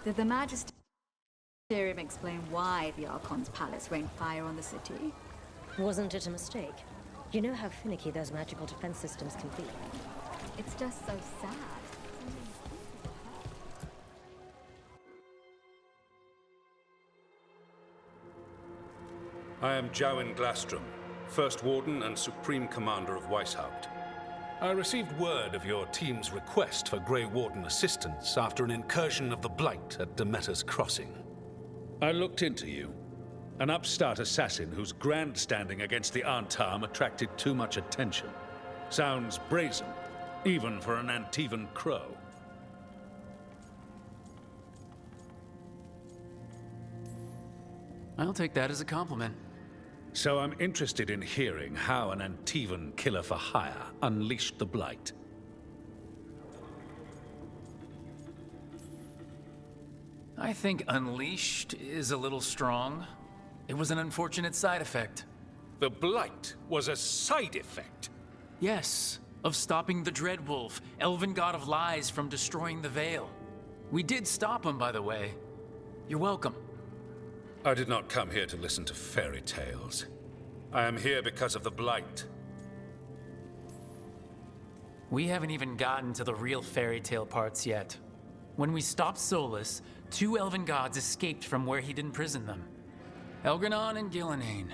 Did the Magisterium explain why the Archon's palace rained fire on the city? Wasn't it a mistake? You know how finicky those magical defense systems can be. It's just so sad. I am Jowin Glastrom, First Warden and Supreme Commander of Weishaupt. I received word of your team's request for Grey Warden assistance after an incursion of the Blight at Demeter's Crossing. I looked into you. An upstart assassin whose grandstanding against the Antam attracted too much attention. Sounds brazen, even for an Antivan crow. I'll take that as a compliment. So I'm interested in hearing how an Antivan killer for hire unleashed the Blight. I think unleashed is a little strong. It was an unfortunate side effect. The Blight was a side effect? Yes, of stopping the Dreadwolf, elven god of lies, from destroying the Veil. We did stop him, by the way. You're welcome. I did not come here to listen to fairy tales. I am here because of the Blight. We haven't even gotten to the real fairy tale parts yet. When we stopped Solus, 2 elven gods escaped from where he'd imprisoned them. Elgranon and Gillenhain.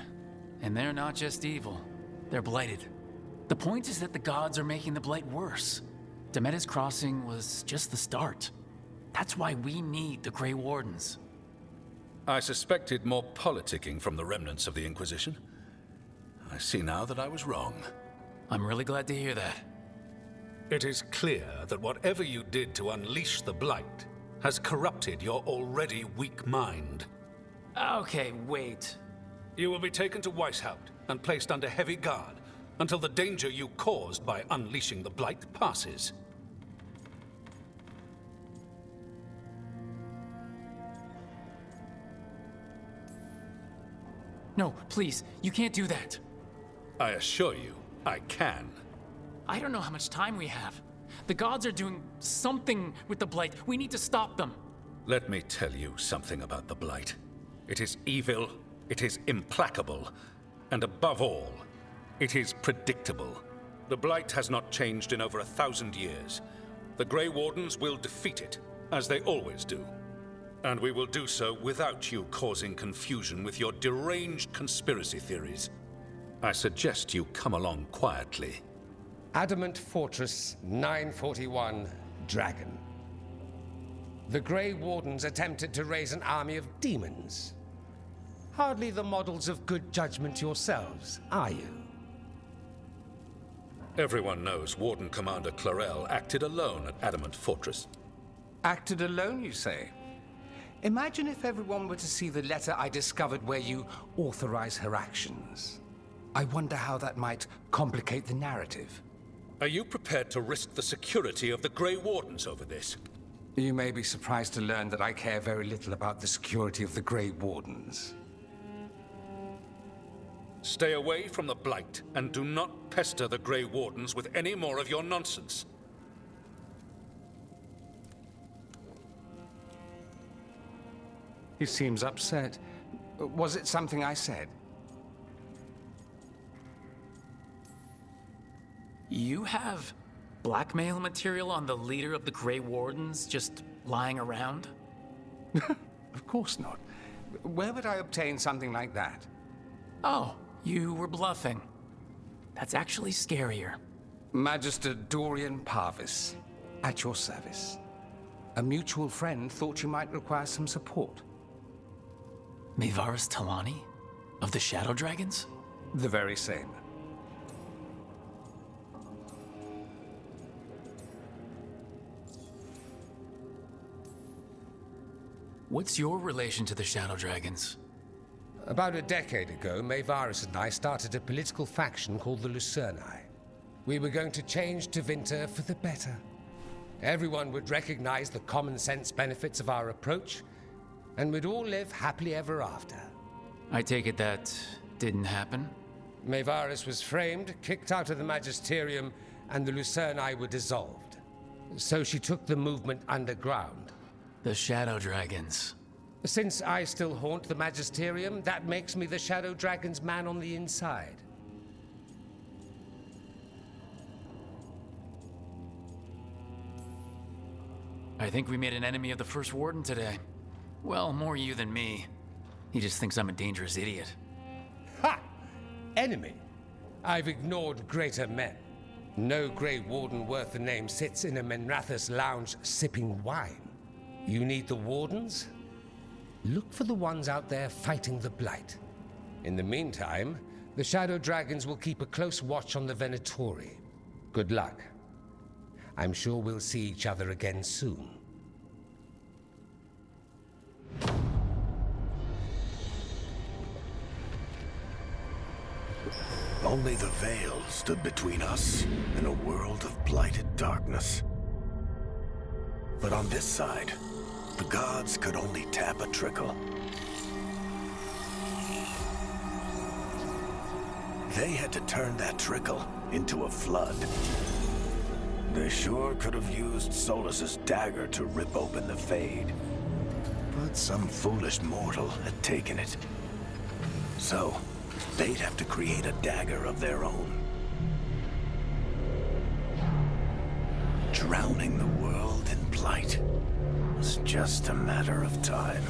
And they're not just evil, they're blighted. The point is that the gods are making the Blight worse. Demeter's Crossing was just the start. That's why we need the Grey Wardens. I suspected more politicking from the remnants of the Inquisition. I see now that I was wrong. I'm really glad to hear that. It is clear that whatever you did to unleash the Blight has corrupted your already weak mind. Okay, wait. You will be taken to Weishaupt and placed under heavy guard until the danger you caused by unleashing the Blight passes. No, please, you can't do that. I assure you, I can. I don't know how much time we have. The gods are doing something with the Blight. We need to stop them. Let me tell you something about the Blight. It is evil, it is implacable, and above all, it is predictable. The Blight has not changed in over 1,000 years. The Grey Wardens will defeat it, as they always do. And we will do so without you causing confusion with your deranged conspiracy theories. I suggest you come along quietly. Adamant Fortress 941, Dragon. The Grey Wardens attempted to raise an army of demons. Hardly the models of good judgment yourselves, are you? Everyone knows Warden Commander Clarel acted alone at Adamant Fortress. Acted alone, you say? Imagine if everyone were to see the letter I discovered where you authorize her actions. I wonder how that might complicate the narrative. Are you prepared to risk the security of the Grey Wardens over this? You may be surprised to learn that I care very little about the security of the Grey Wardens. Stay away from the Blight, and do not pester the Grey Wardens with any more of your nonsense. He seems upset. Was it something I said? You have blackmail material on the leader of the Grey Wardens just lying around? Of course not. Where would I obtain something like that? Oh, you were bluffing. That's actually scarier. Magister Dorian Parvis, at your service. A mutual friend thought you might require some support. Maevaris Talani? Of the Shadow Dragons? The very same. What's your relation to the Shadow Dragons? About a decade ago, Maevaris and I started a political faction called the Lucerni. We were going to change Tevinter for the better. Everyone would recognize the common sense benefits of our approach, and we'd all live happily ever after. I take it that didn't happen? Maevaris was framed, kicked out of the Magisterium, and the Lucerni were dissolved. So she took the movement underground. The Shadow Dragons. Since I still haunt the Magisterium, that makes me the Shadow Dragon's man on the inside. I think we made an enemy of the First Warden today. Well, more you than me. He just thinks I'm a dangerous idiot. Ha! Enemy? I've ignored greater men. No Grey Warden worth the name sits in a Menrathus lounge sipping wine. You need the Wardens? Look for the ones out there fighting the Blight. In the meantime, the Shadow Dragons will keep a close watch on the Venatori. Good luck. I'm sure we'll see each other again soon. Only the veil stood between us and a world of blighted darkness. But on this side, the gods could only tap a trickle. They had to turn that trickle into a flood. They sure could have used Solus's dagger to rip open the Fade. But some foolish mortal had taken it. So, they'd have to create a dagger of their own. Drowning the world in blight was just a matter of time.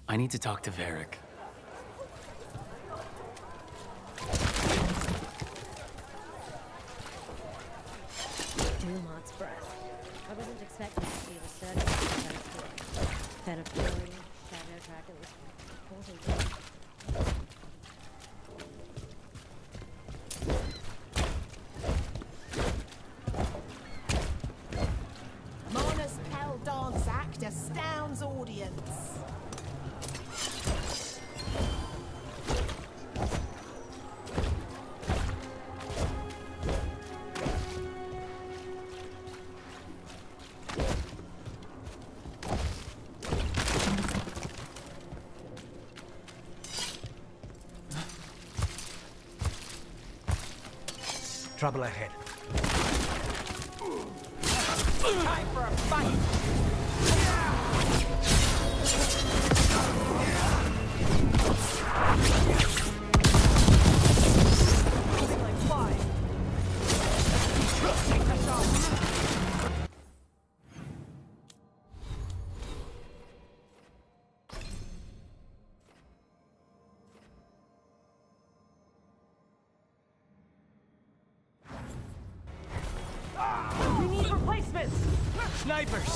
I need to talk to Varric. Dumont's breath. I wasn't expecting to see the surgeon of Venatori, Shadow Dragons, reporting. Marnus Peldon's act astounds audience. Trouble ahead. Time for a fight! Like fire. Take the shot. We need replacements! Snipers!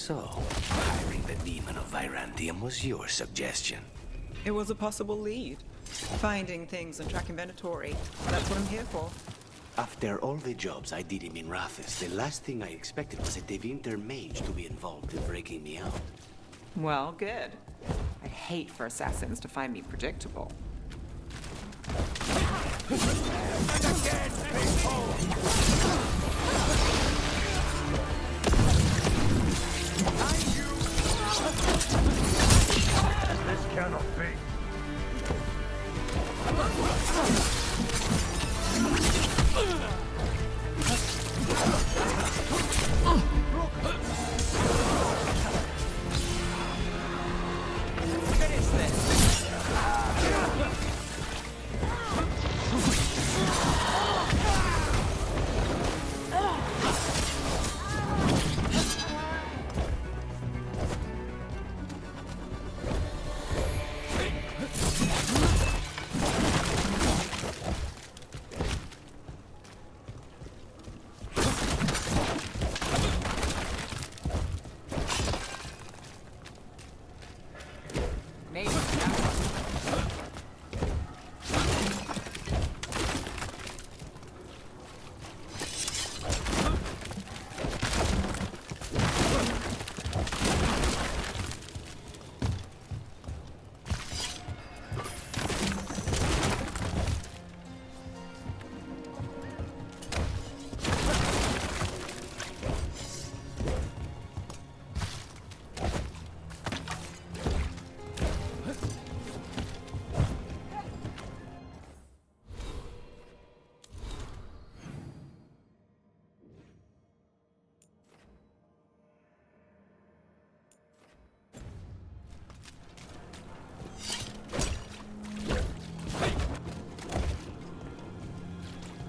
So, hiring the demon of Virantium was your suggestion. It was a possible lead. Finding things and tracking Venatori. That's what I'm here for. After all the jobs I did in Minrathis, the last thing I expected was a Tevinter mage to be involved in breaking me out. Well, good. I'd hate for assassins to find me predictable. This cannot be. Finish this! Maybe.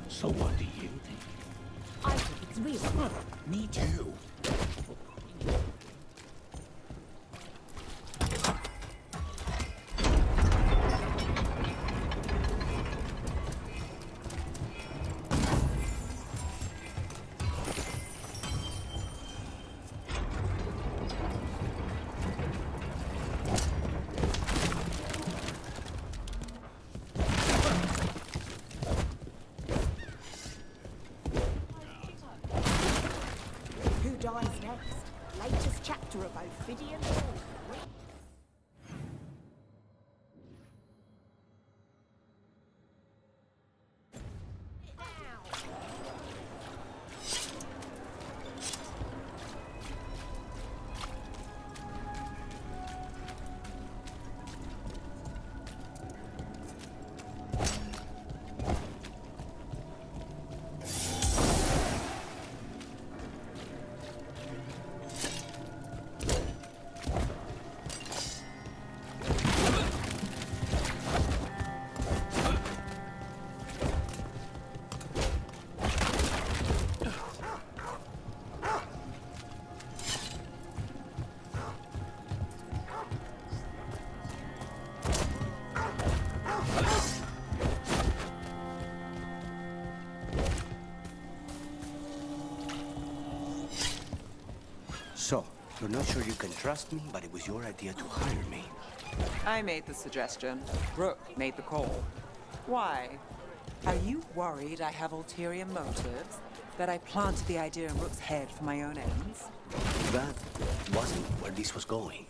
So what do you think? I think it's real. Me too. Who dies next? Latest chapter of Ophidian Lore. So, you're not sure you can trust me, but it was your idea to hire me. I made the suggestion. Rook made the call. Why? Are you worried I have ulterior motives? That I planted the idea in Rook's head for my own ends? That wasn't where this was going.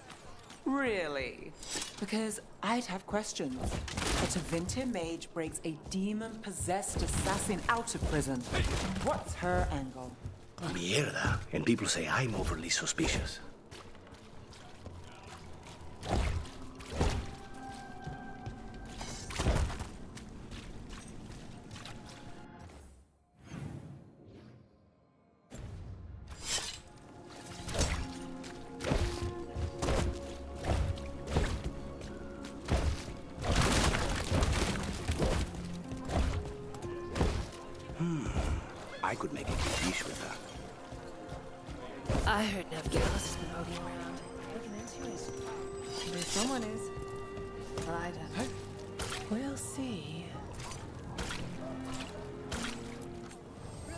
Really? Because I'd have questions. A Tevinter mage breaks a demon-possessed assassin out of prison. What's her angle? Mierda. And people say I'm overly suspicious. I could make a good dish with her. I heard Nevgalis has been roaming around, looking into it. Maybe someone is. Well, I don't. We'll see.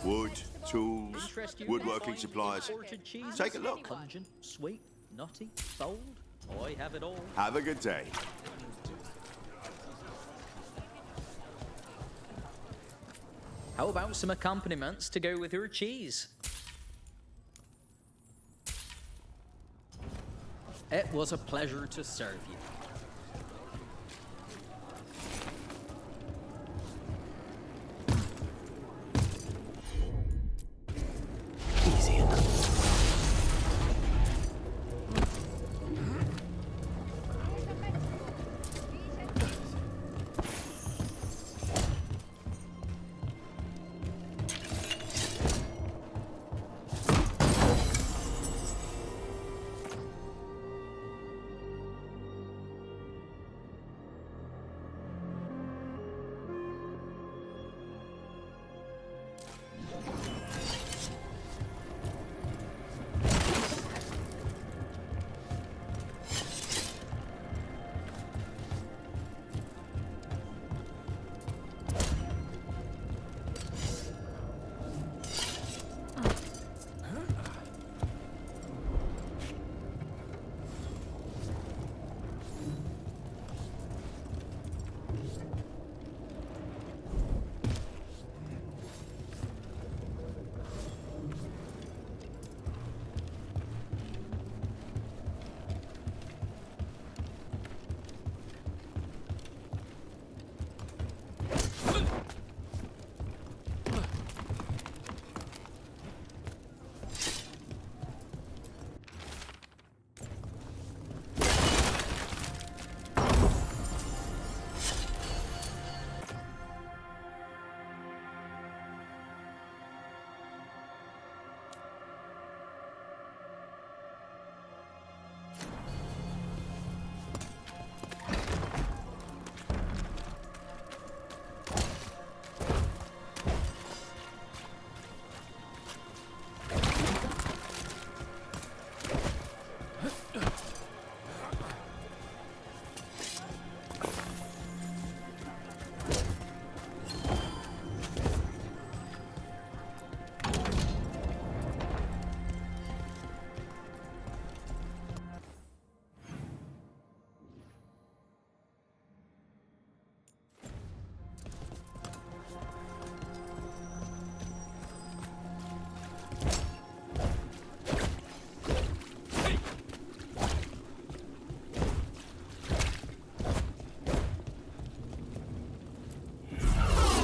Wood, tools, Interest you woodworking in supplies. imported cheeses? Take a look. Pungent, sweet, nutty, bold. I have it all. Have a good day. How about some accompaniments to go with your cheese? It was a pleasure to serve you. Easy enough.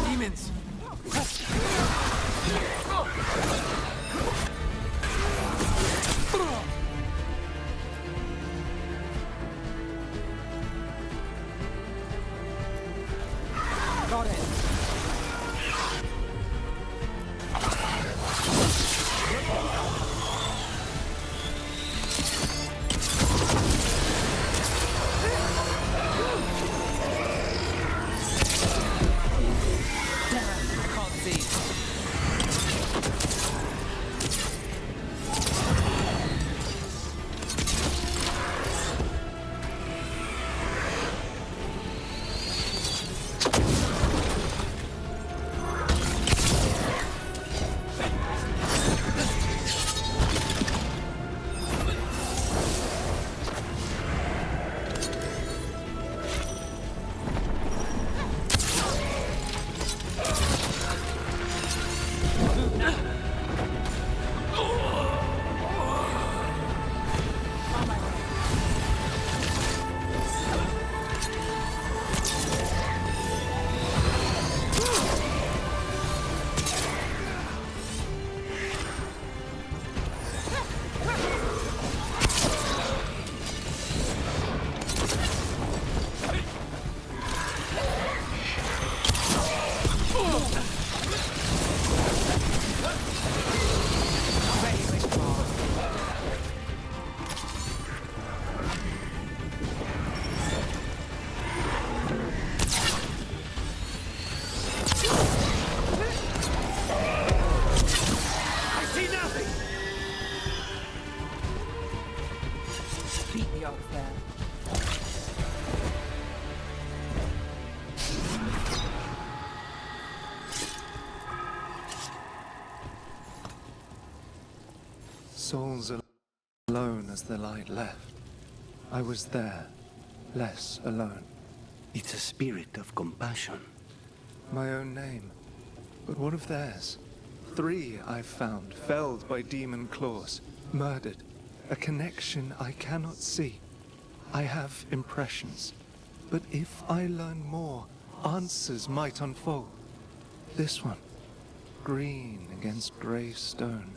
Demons! Got it. I can't see. souls alone as the light left. I was there, less alone. It's a spirit of compassion. My own name. But what of theirs? 3 I've found, felled by demon claws, murdered. A connection I cannot see. I have impressions. But if I learn more, answers might unfold. This one. Green against grey stone.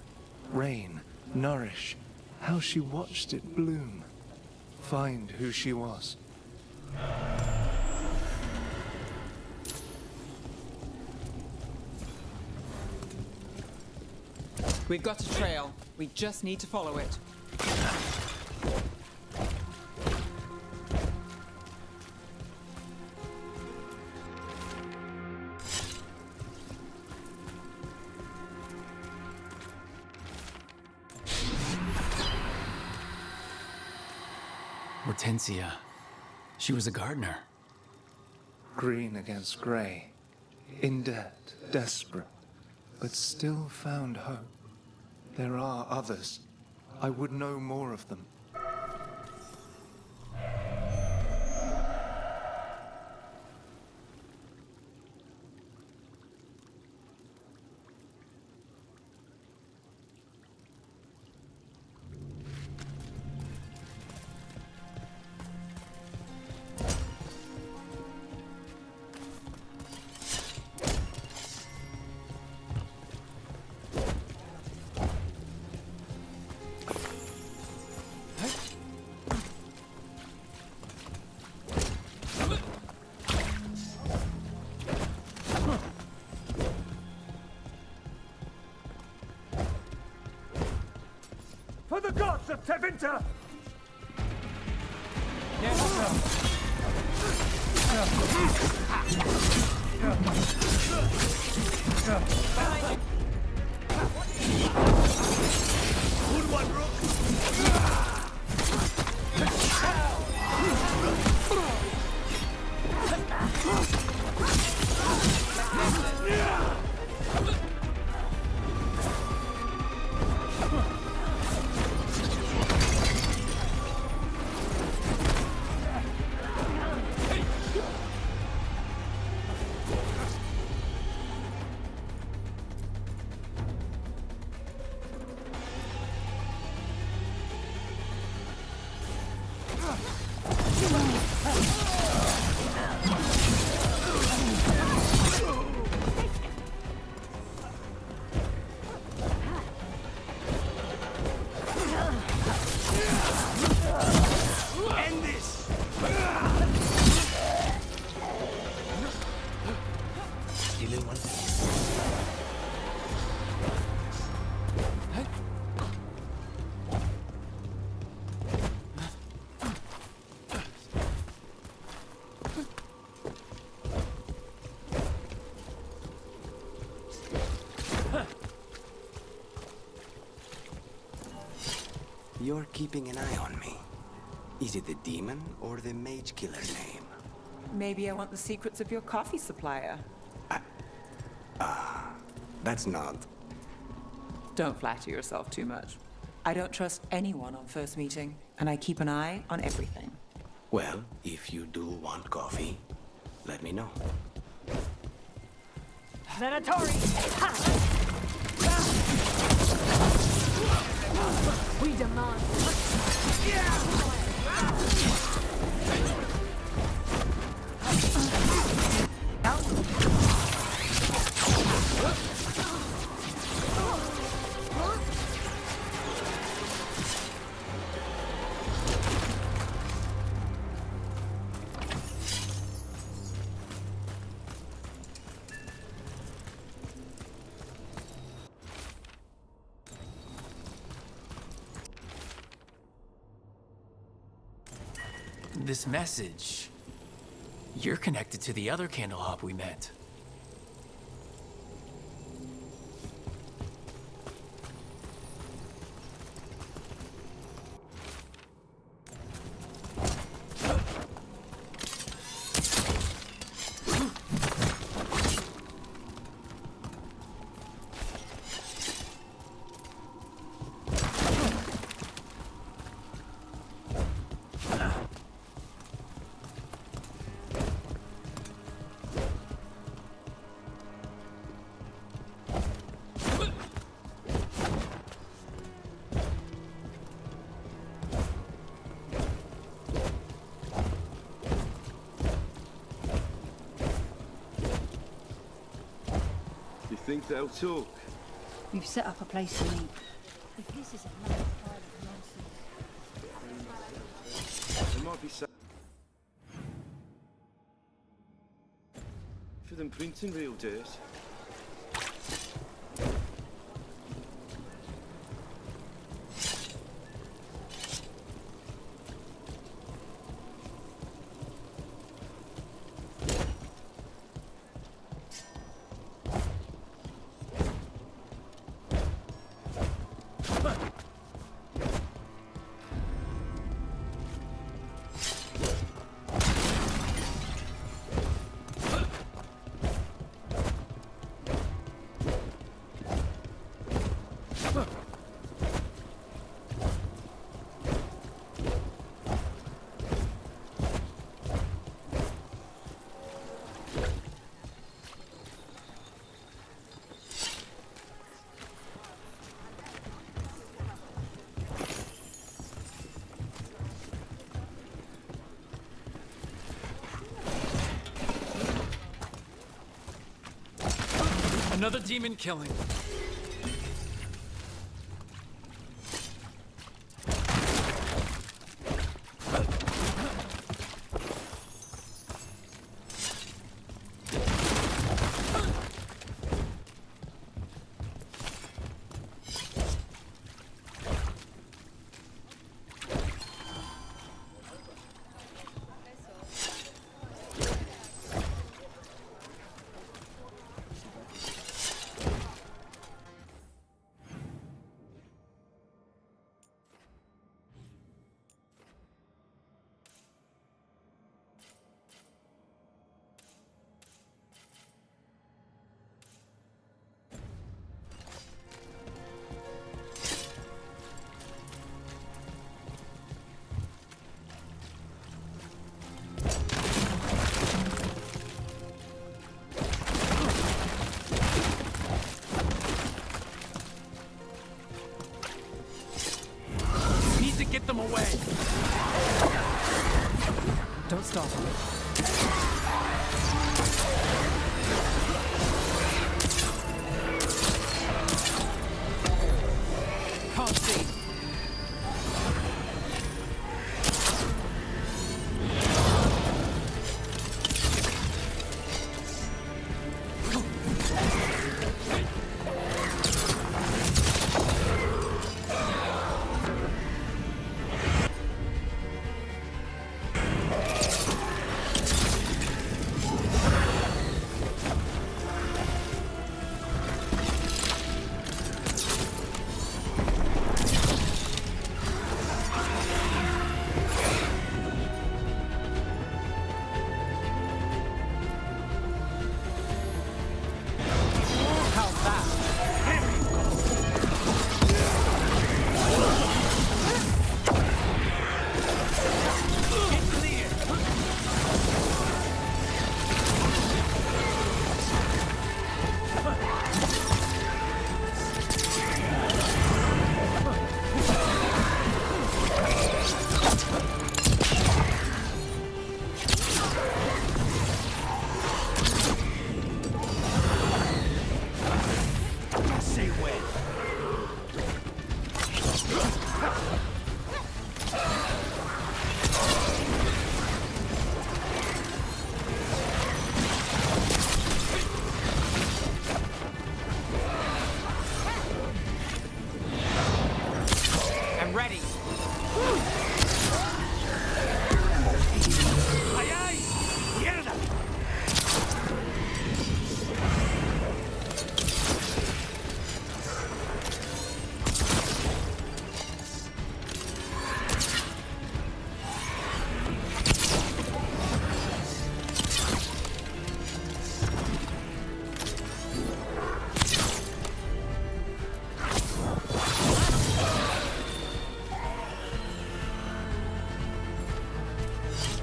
Rain, nourish. How she watched it bloom. Find who she was. We've got a trail. We just need to follow it. Hortensia. She was a gardener. Green against grey. In debt, desperate, but still found hope. There are others. I would know more of them. For the gods of Tevinter! Good one, End this! Still in one. You're keeping an eye on me. Is it the demon or the mage killer name? Maybe I want the secrets of your coffee supplier. That's not. Don't flatter yourself too much. I don't trust anyone on first meeting, and I keep an eye on everything. Well, if you do want coffee, let me know. Venatori! We demand. This message... You're connected to the other Candlehop we met. Think they'll talk? We've set up a place to meet. If this is another pile of nonsense. There might be some... For them printing real dirt. Another demon killing. Get them away! Don't stop him. Can't see.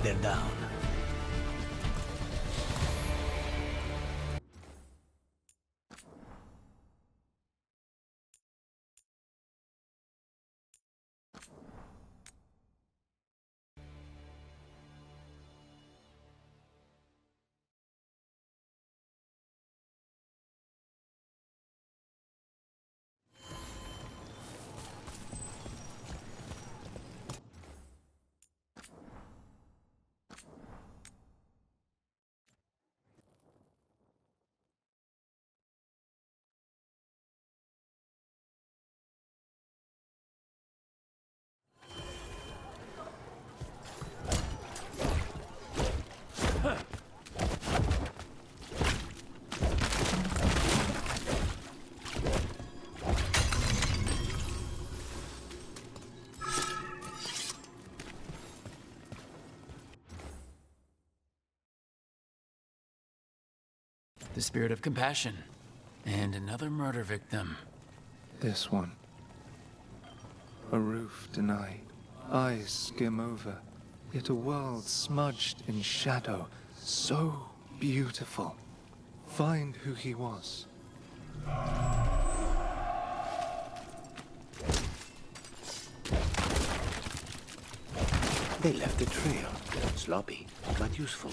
They're down. The spirit of compassion. And another murder victim. This one. A roof denied. Eyes skim over. Yet a world smudged in shadow. So beautiful. Find who he was. They left a trail. Sloppy, but useful.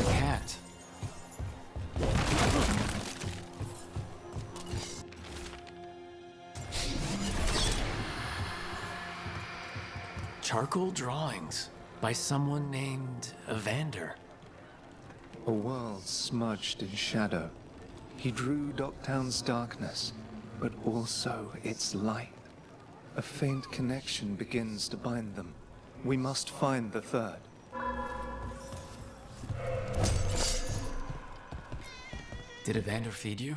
Cat. Charcoal drawings by someone named Evander. A world smudged in shadow. He drew Docktown's darkness, but also its light. A faint connection begins to bind them. We must find the third. Did Evander feed you?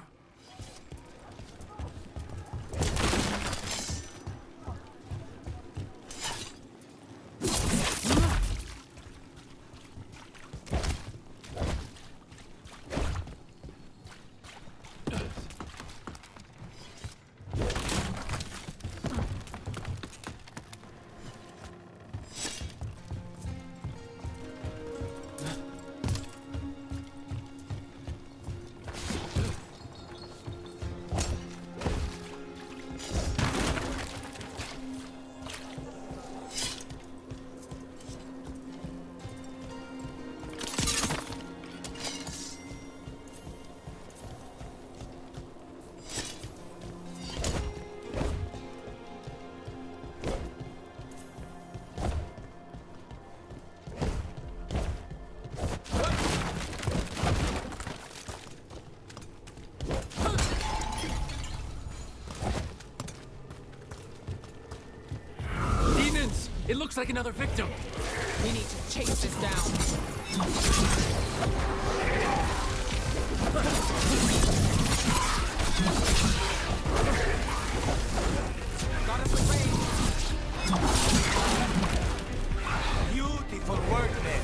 It looks like another victim. We need to chase this down. Got us with range. Beautiful workmen.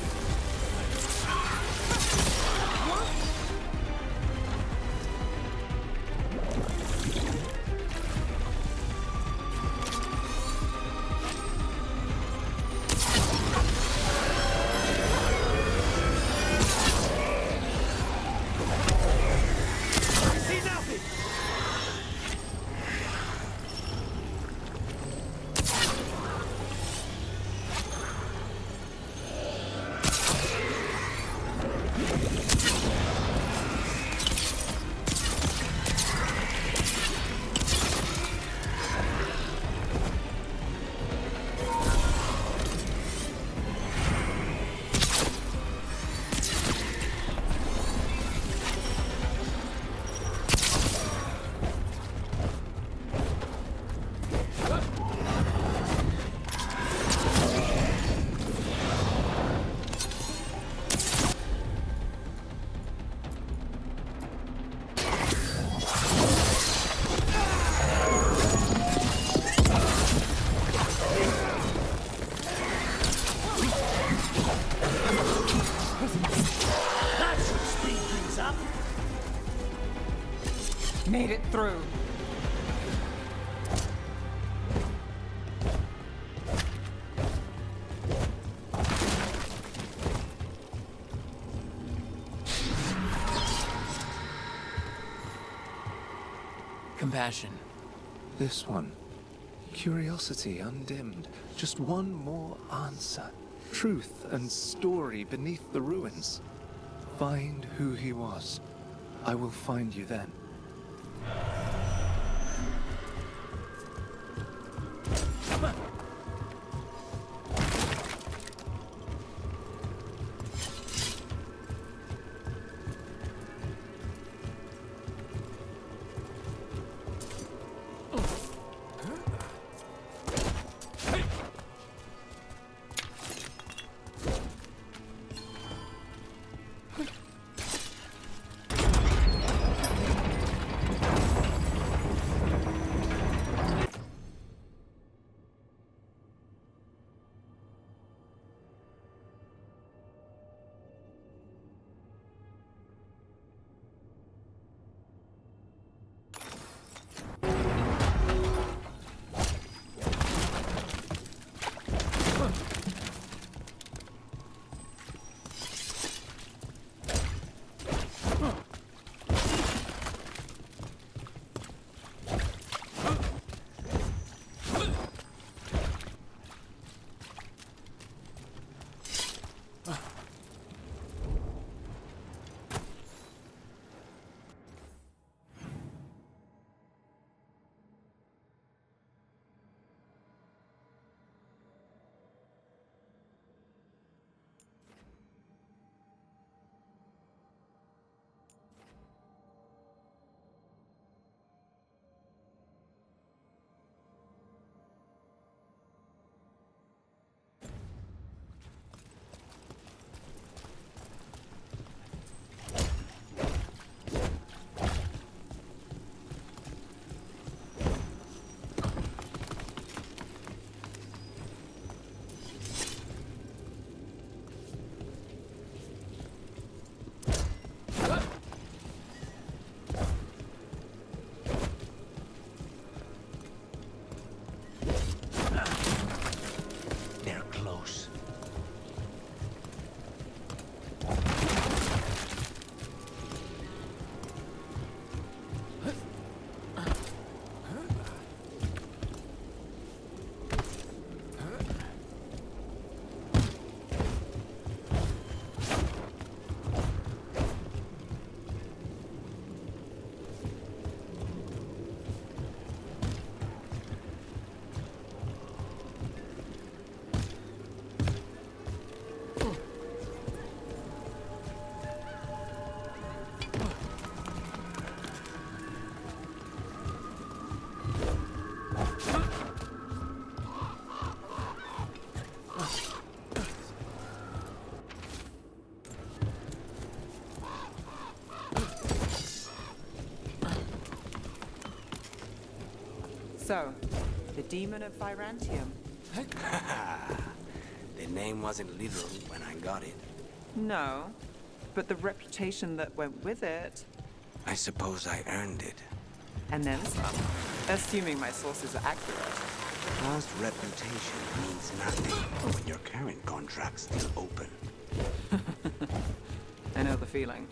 Made it through. Compassion. This one. Curiosity undimmed. Just one more answer. Truth and story beneath the ruins. Find who he was. I will find you then. So, the Demon of Virantium. The name wasn't literal when I got it. No, but the reputation that went with it. I suppose I earned it. And then some. Assuming my sources are accurate. Past reputation means nothing when your current contract's still open. I know the feeling.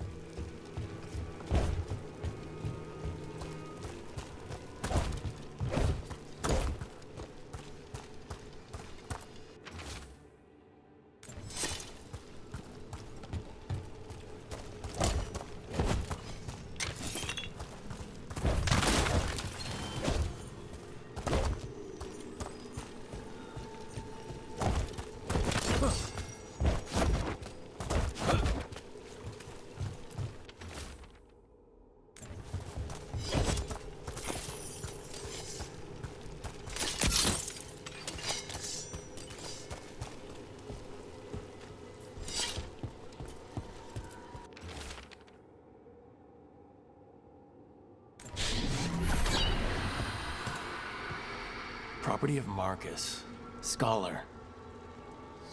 Property of Marcus. Scholar.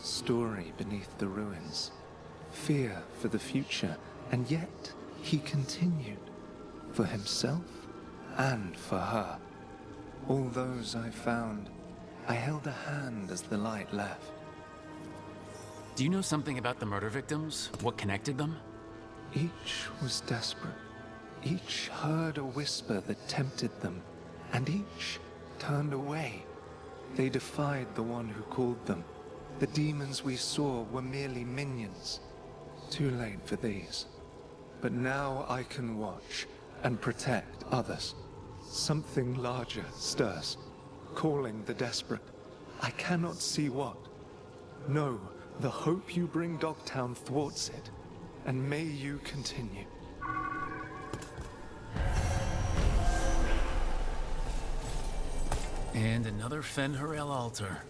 Story beneath the ruins. Fear for the future. And yet, he continued. For himself and for her. All those I found, I held a hand as the light left. Do you know something about the murder victims? What connected them? Each was desperate. Each heard a whisper that tempted them. And each turned away. They defied the one who called them. The demons we saw were merely minions. Too late for these. But now I can watch and protect others. Something larger stirs, calling the desperate. I cannot see what. No, the hope you bring Dogtown thwarts it, and may you continue. And another Fen'Harel altar.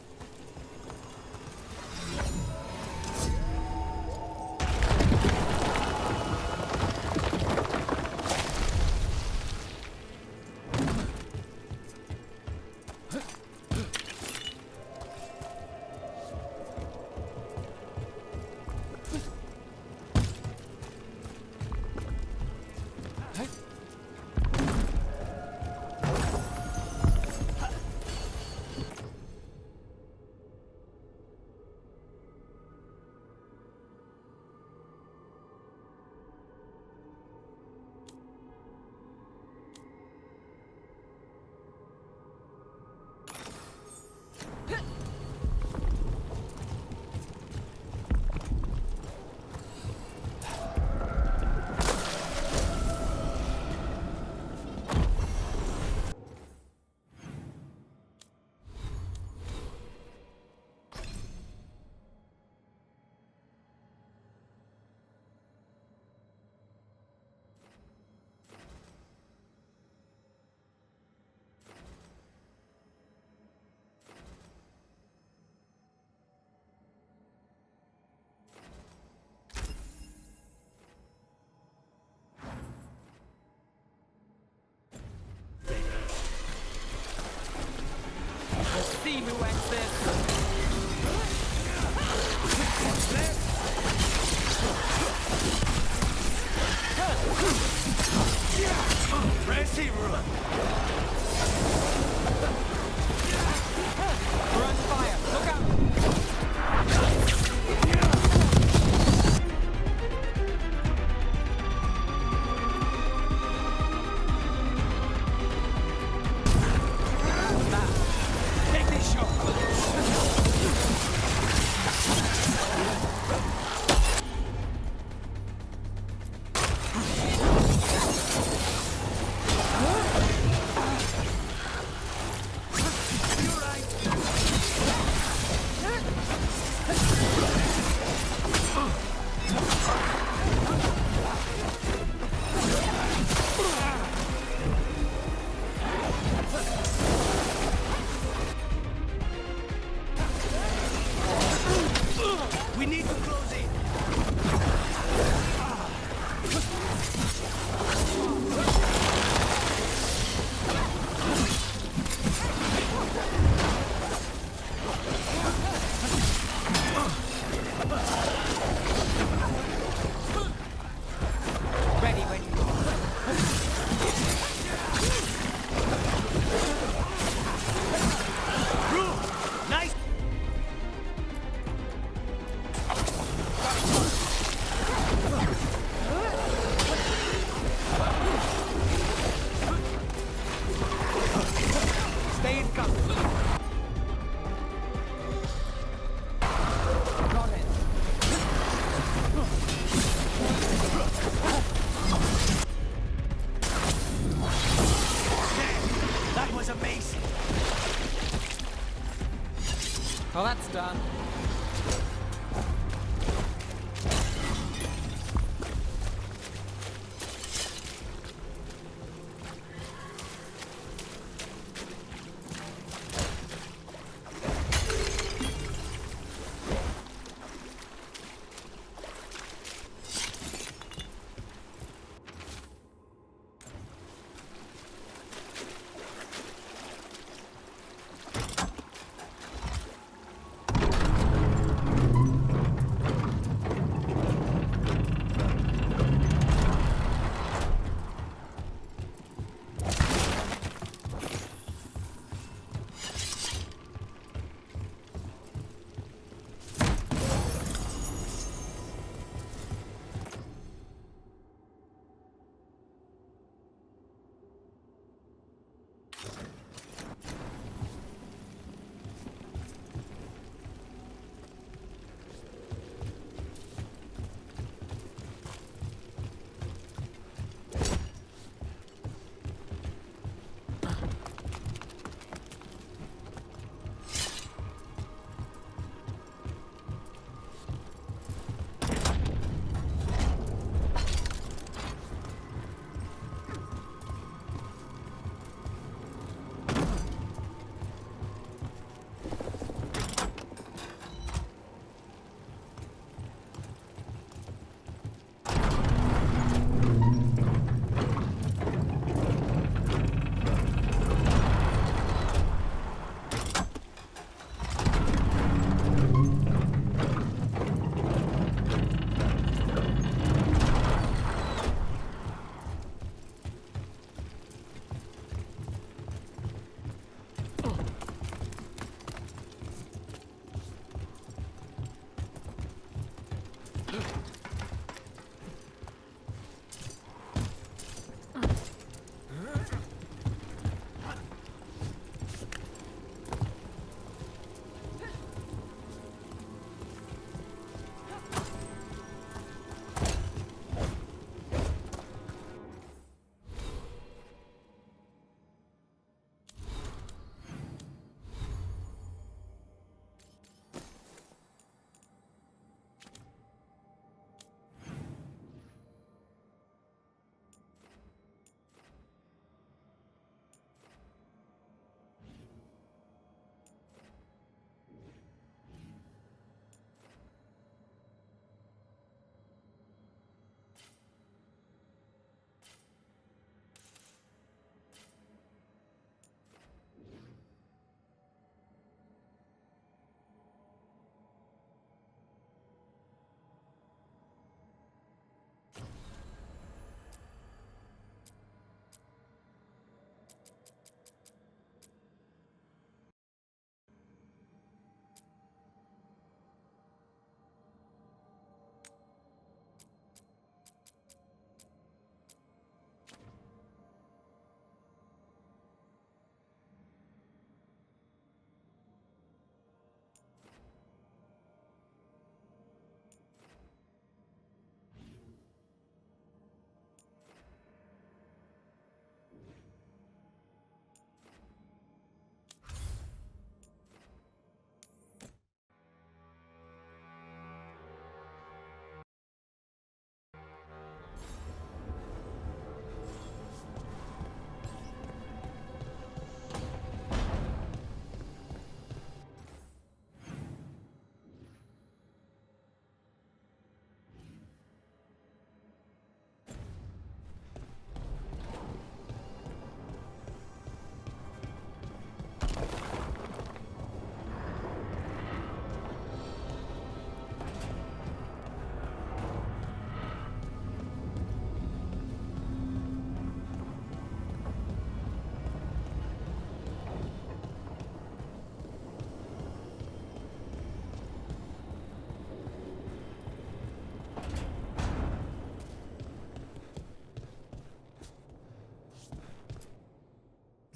See who wins this. Resi run. Run fire. Look out. Take this shot. done.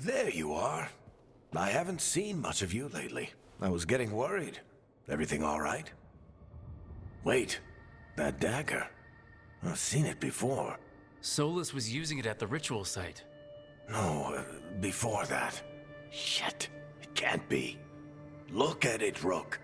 There you are. I haven't seen much of you lately. I was getting worried. Everything all right? Wait, that dagger. I've seen it before. Solus was using it at the ritual site. No, before that. Shit, it can't be. Look at it, Rook.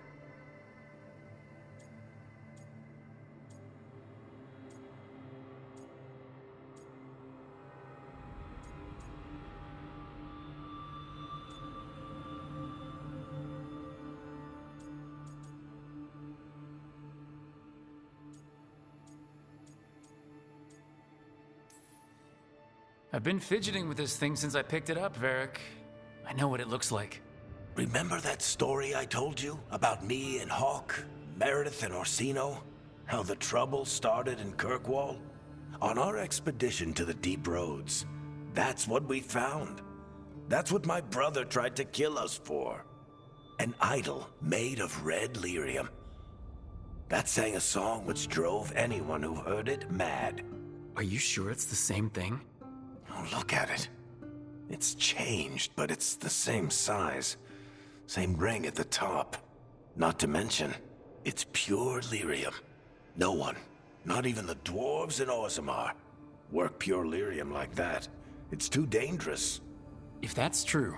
I've been fidgeting with this thing since I picked it up, Varric. I know what it looks like. Remember that story I told you about me and Hawk, Meredith and Orsino? How the trouble started in Kirkwall? On our expedition to the Deep Roads, that's what we found. That's what my brother tried to kill us for. An idol made of red lyrium. That sang a song which drove anyone who heard it mad. Are you sure it's the same thing? Oh, look at it. It's changed, but it's the same size. Same ring at the top. Not to mention, it's pure lyrium. No one, not even the dwarves in Orzammar, work pure lyrium like that. It's too dangerous. If that's true,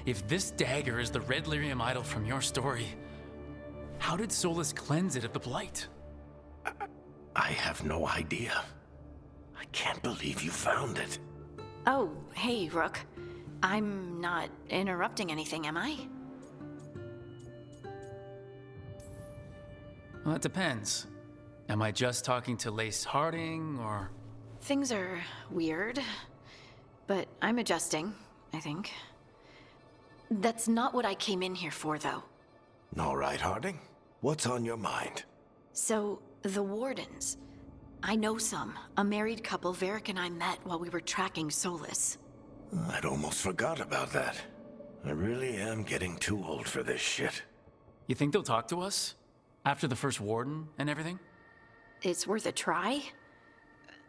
if this dagger is the red lyrium idol from your story, how did Solus cleanse it of the blight? I have no idea. I can't believe you found it. Oh, hey, Rook. I'm not interrupting anything, am I? Well, it depends. Am I just talking to Lace Harding, or...? Things are weird, but I'm adjusting, I think. That's not what I came in here for, though. All right, Harding. What's on your mind? So, the Wardens. I know some. A married couple Varric and I met while we were tracking Solus. I'd almost forgot about that. I really am getting too old for this shit. You think they'll talk to us? After the first Warden and everything? It's worth a try.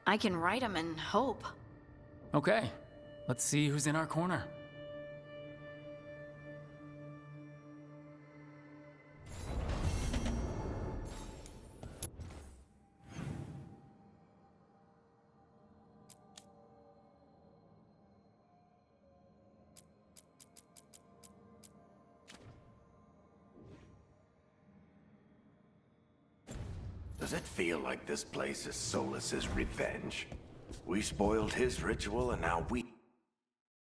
I can write them and hope. Okay. Let's see who's in our corner. Does it feel like this place is Solus's revenge? We spoiled his ritual and now we...